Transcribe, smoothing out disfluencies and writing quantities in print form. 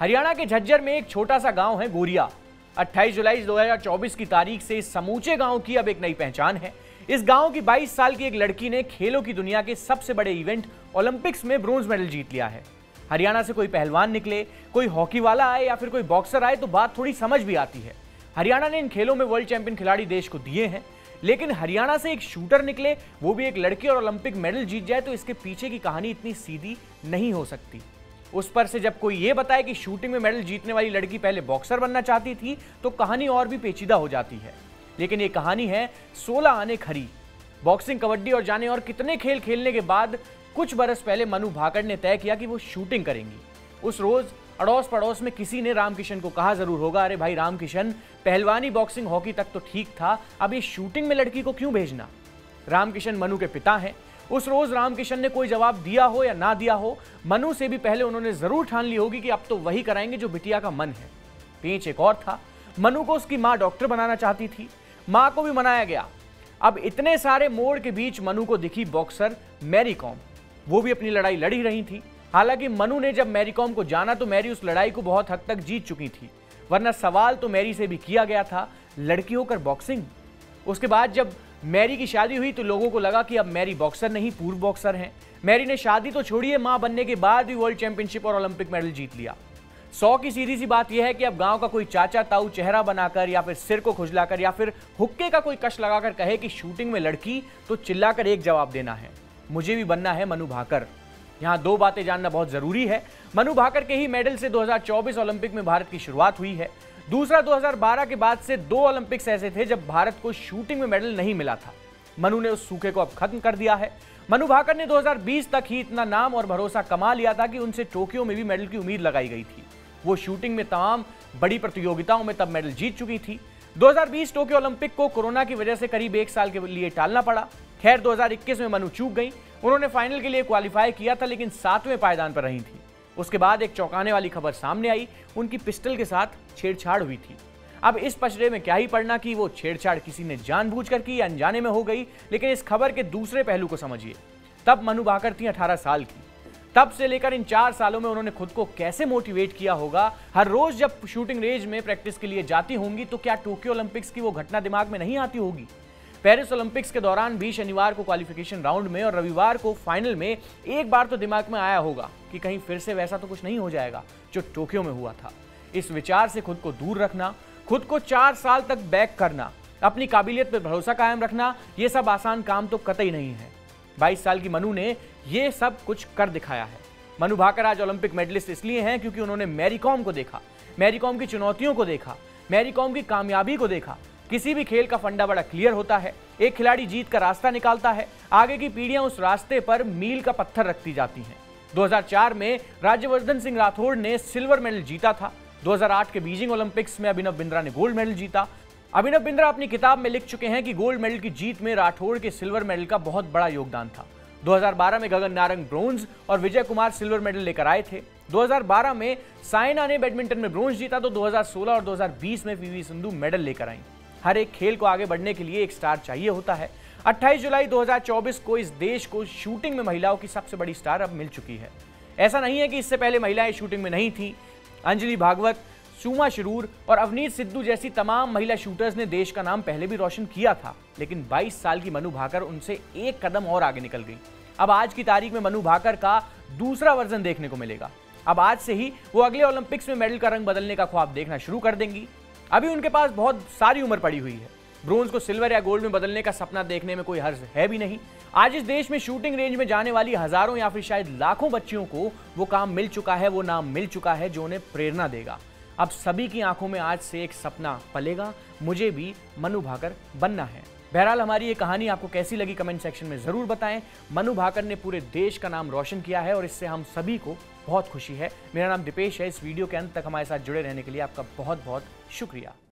हरियाणा के झज्जर में एक छोटा सा गांव है गोरिया। 28 जुलाई 2024 की तारीख से इस समूचे गांव की अब एक नई पहचान है। इस गांव की 22 साल की एक लड़की ने खेलों की दुनिया के सबसे बड़े इवेंट ओलंपिक्स में ब्रोंज मेडल जीत लिया है। हरियाणा से कोई पहलवान निकले, कोई हॉकी वाला आए या फिर कोई बॉक्सर आए तो बात थोड़ी समझ भी आती है। हरियाणा ने इन खेलों में वर्ल्ड चैंपियन खिलाड़ी देश को दिए हैं, लेकिन हरियाणा से एक शूटर निकले, वो भी एक लड़की, और ओलंपिक मेडल जीत जाए तो इसके पीछे की कहानी इतनी सीधी नहीं हो सकती। उस पर से जब कोई ये बताए कि शूटिंग में मेडल जीतने वाली लड़की पहले बॉक्सर बनना चाहती थी तो कहानी और भी पेचीदा हो जाती है। लेकिन ये कहानी है 16 आने खरी। बॉक्सिंग, कबड्डी और जाने और कितने खेल खेलने के बाद कुछ बरस पहले मनु भाकर ने तय किया कि वो शूटिंग करेंगी। उस रोज अड़ोस पड़ोस में किसी ने रामकिशन को कहा जरूर होगा, अरे भाई रामकिशन, पहलवानी, बॉक्सिंग, हॉकी तक तो ठीक था, अब ये शूटिंग में लड़की को क्यों भेजना। रामकिशन मनु के पिता हैं। उस रोज रामकिशन ने कोई जवाब दिया हो या ना दिया हो, मनु से भी पहले उन्होंने जरूर ठान ली होगी कि अब तो वही कराएंगे जो बिटिया का मन है। पेंच एक और था, मनु को उसकी मां डॉक्टर बनाना चाहती थी, मां को भी मनाया गया। अब इतने सारे मोड़ के बीच मनु को दिखी बॉक्सर मैरी कॉम। वो भी अपनी लड़ाई लड़ ही रही थी। हालांकि मनु ने जब मैरी कॉम को जाना तो मैरी उस लड़ाई को बहुत हद तक जीत चुकी थी, वरना सवाल तो मैरी से भी किया गया था, लड़की होकर बॉक्सिंग। उसके बाद जब मैरी की शादी हुई तो लोगों को लगा कि अब मैरी बॉक्सर नहीं, पूर्व बॉक्सर हैं। मैरी ने शादी तो छोड़िए, मां बनने के बाद भी वर्ल्ड चैंपियनशिप और ओलंपिक मेडल जीत लिया। 100 की सीधी सी बात यह है कि अब गांव का कोई चाचा ताऊ चेहरा बनाकर या फिर सिर को खुजलाकर या फिर हुक्के का कोई कश लगाकर कहे कि शूटिंग में लड़की, तो चिल्लाकर एक जवाब देना है, मुझे भी बनना है मनु भाकर। यहां दो बातें जानना बहुत जरूरी है। मनु भाकर के ही मेडल से 2024 ओलंपिक में भारत की शुरुआत हुई है। दूसरा, 2012 के बाद से 2 ओलंपिक्स ऐसे थे जब भारत को शूटिंग में मेडल नहीं मिला था। मनु ने उस सूखे को अब खत्म कर दिया है। मनु भाकर ने 2020 तक ही इतना नाम और भरोसा कमा लिया था कि उनसे टोक्यो में भी मेडल की उम्मीद लगाई गई थी। वो शूटिंग में तमाम बड़ी प्रतियोगिताओं में तब मेडल जीत चुकी थी। 2020 टोक्यो ओलंपिक को कोरोना की वजह से करीब 1 साल के लिए टालना पड़ा। खैर, 2021 में मनु चूक गई। उन्होंने फाइनल के लिए क्वालिफाई किया था, लेकिन 7वें पायदान पर रही थी। उसके बाद एक चौंकाने वाली खबर सामने आई, उनकी पिस्टल के साथ छेड़छाड़ हुई थी। अब इस पचड़े में क्या ही पड़ना कि वो छेड़छाड़ किसी ने जानबूझकर की या अनजाने में हो गई, लेकिन इस खबर के दूसरे पहलू को समझिए। तब मनु भाकर थी 18 साल की। तब से लेकर इन 4 सालों में उन्होंने खुद को कैसे मोटिवेट किया होगा। हर रोज जब शूटिंग रेंज में प्रैक्टिस के लिए जाती होंगी तो क्या टोक्यो ओलंपिक्स की वो घटना दिमाग में नहीं आती होगी। पेरिस ओलंपिक्स के दौरान भी शनिवार को क्वालिफिकेशन राउंड में और रविवार को फाइनल में एक बार तो दिमाग में आया होगा कि कहीं फिर से वैसा तो कुछ नहीं हो जाएगा जो टोक्यो में हुआ था। इस विचार से खुद को दूर रखना, खुद को 4 साल तक बैक करना, अपनी काबिलियत पर भरोसा कायम रखना, ये सब आसान काम तो कतई नहीं है। 22 साल की मनु ने ये सब कुछ कर दिखाया है। मनु भाकर आज ओलंपिक मेडलिस्ट इसलिए हैं क्योंकि उन्होंने मैरी कॉम को देखा, मैरी कॉम की चुनौतियों को देखा, मैरी कॉम की कामयाबी को देखा। किसी भी खेल का फंडा बड़ा क्लियर होता है। एक खिलाड़ी जीत का रास्ता निकालता है, आगे की पीढ़ियां उस रास्ते पर मील का पत्थर रखती जाती हैं। 2004 में राज्यवर्धन सिंह राठौड़ ने सिल्वर मेडल जीता था। 2008 के बीजिंग ओलंपिक्स में अभिनव बिंद्रा ने गोल्ड मेडल जीता। अभिनव बिंद्रा अपनी किताब में लिख चुके हैं कि गोल्ड मेडल की जीत में राठौड़ के सिल्वर मेडल का बहुत बड़ा योगदान था। 2012 में गगन नारंग ब्रोंज और विजय कुमार सिल्वर मेडल लेकर आए थे। 2012 में साइना ने बैडमिंटन में ब्रोंज जीता तो 2016 और 2020 में पीवी सिंधु मेडल लेकर आई। हर एक खेल को आगे बढ़ने के लिए एक स्टार चाहिए होता है। 28 जुलाई 2024 को इस देश को शूटिंग में महिलाओं की सबसे बड़ी स्टार अब मिल चुकी है। ऐसा नहीं है कि इससे पहले महिलाएं शूटिंग में नहीं थी। अंजलि भागवत, सुमा शिरूर और अवनीत सिद्धू जैसी तमाम महिला शूटर्स ने देश का नाम पहले भी रोशन किया था, लेकिन 22 साल की मनु भाकर उनसे एक कदम और आगे निकल गई। अब आज की तारीख में मनु भाकर का दूसरा वर्जन देखने को मिलेगा। अब आज से ही वो अगले ओलंपिक्स में मेडल का रंग बदलने का ख्वाब देखना शुरू कर देंगी। अभी उनके पास बहुत सारी उम्र पड़ी हुई है। ब्रोंज को सिल्वर या गोल्ड में बदलने का सपना देखने में कोई हर्ज है भी नहीं। आज इस देश में शूटिंग रेंज में जाने वाली हजारों या फिर शायद लाखों बच्चियों को वो काम मिल चुका है, वो नाम मिल चुका है जो उन्हें प्रेरणा देगा। अब सभी की आंखों में आज से एक सपना पलेगा, मुझे भी मनु भाकर बनना है। बहरहाल, हमारी ये कहानी आपको कैसी लगी कमेंट सेक्शन में जरूर बताएं। मनु भाकर ने पूरे देश का नाम रोशन किया है और इससे हम सभी को बहुत खुशी है। मेरा नाम दीपेश है। इस वीडियो के अंत तक हमारे साथ जुड़े रहने के लिए आपका बहुत बहुत शुक्रिया।